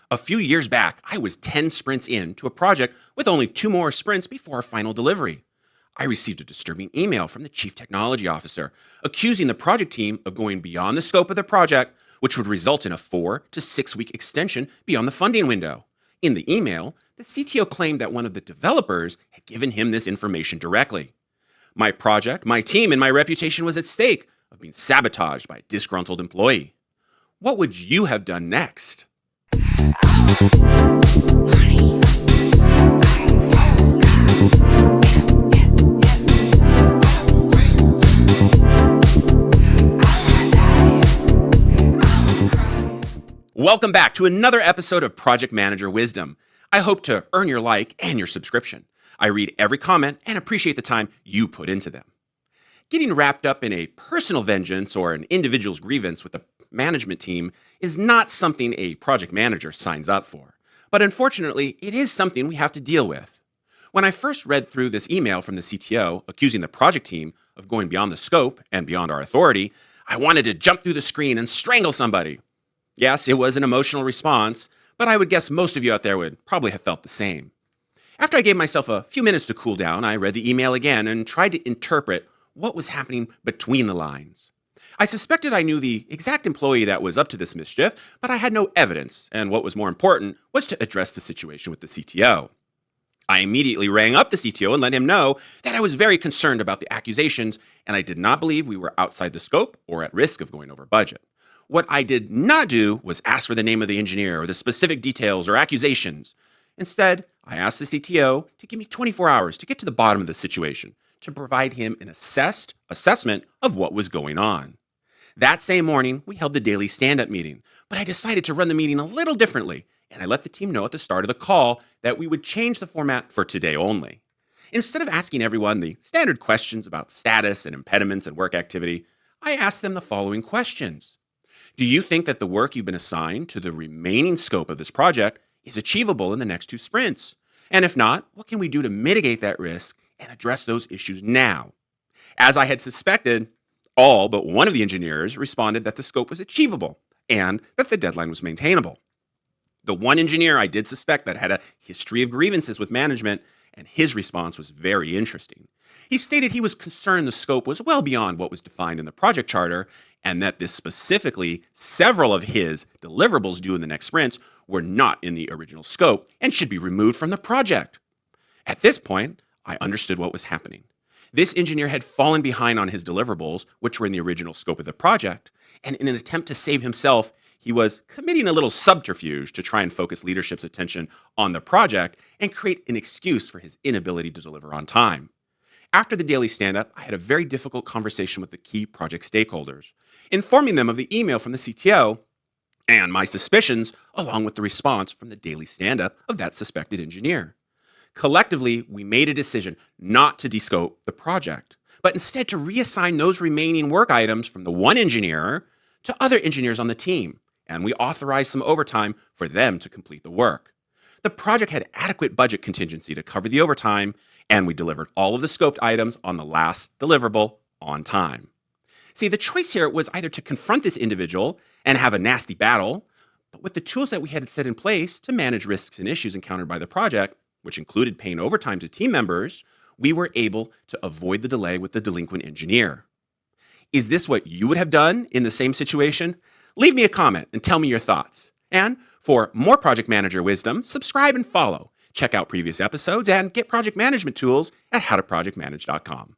A few years back, I was 10 sprints in to a project with only 2 more sprints before final delivery. I received a disturbing email from the chief technology officer accusing the project team of going beyond the scope of the project, which would result in a 4 to 6 week extension beyond the funding window. In the email, the CTO claimed that one of the developers had given him this information directly. My project, my team, and my reputation was at stake of being sabotaged by a disgruntled employee. What would you have done next? Welcome back to another episode of Project Manager Wisdom. I hope to earn your like and your subscription. I read every comment and appreciate the time you put into them. Getting wrapped up in a personal vengeance or an individual's grievance with the management team is not something a project manager signs up for. But unfortunately, it is something we have to deal with. When I first read through this email from the CTO accusing the project team of going beyond the scope and beyond our authority, I wanted to jump through the screen and strangle somebody. Yes, it was an emotional response, but I would guess most of you out there would probably have felt the same. After I gave myself a few minutes to cool down, I read the email again and tried to interpret what was happening between the lines. I suspected I knew the exact employee that was up to this mischief, but I had no evidence, and what was more important was to address the situation with the CTO. I immediately rang up the CTO and let him know that I was very concerned about the accusations, and I did not believe we were outside the scope or at risk of going over budget. What I did not do was ask for the name of the engineer or the specific details or accusations. Instead, I asked the CTO to give me 24 hours to get to the bottom of the situation, to provide him an assessment of what was going on. That same morning, we held the daily stand-up meeting, but I decided to run the meeting a little differently, and I let the team know at the start of the call that we would change the format for today only. Instead of asking everyone the standard questions about status and impediments and work activity, I asked them the following questions. Do you think that the work you've been assigned to the remaining scope of this project is achievable in the next 2 sprints? And if not, what can we do to mitigate that risk and address those issues now? As I had suspected, all but one of the engineers responded that the scope was achievable and that the deadline was maintainable. The one engineer I did suspect that had a history of grievances with management, and his response was very interesting. He stated he was concerned the scope was well beyond what was defined in the project charter, and that this specifically, several of his deliverables due in the next sprints were not in the original scope and should be removed from the project. At this point, I understood what was happening. This engineer had fallen behind on his deliverables, which were in the original scope of the project, and in an attempt to save himself, he was committing a little subterfuge to try and focus leadership's attention on the project and create an excuse for his inability to deliver on time. After the daily stand-up, I had a very difficult conversation with the key project stakeholders, informing them of the email from the CTO and my suspicions, along with the response from the daily stand-up of that suspected engineer. Collectively, we made a decision not to descope the project, but instead to reassign those remaining work items from the one engineer to other engineers on the team, and we authorized some overtime for them to complete the work. The project had adequate budget contingency to cover the overtime, and we delivered all of the scoped items on the last deliverable on time. See, the choice here was either to confront this individual and have a nasty battle, but with the tools that we had set in place to manage risks and issues encountered by the project, which included paying overtime to team members, we were able to avoid the delay with the delinquent engineer. Is this what you would have done in the same situation? Leave me a comment and tell me your thoughts. And for more project manager wisdom, subscribe and follow. Check out previous episodes and get project management tools at howtoprojectmanage.com.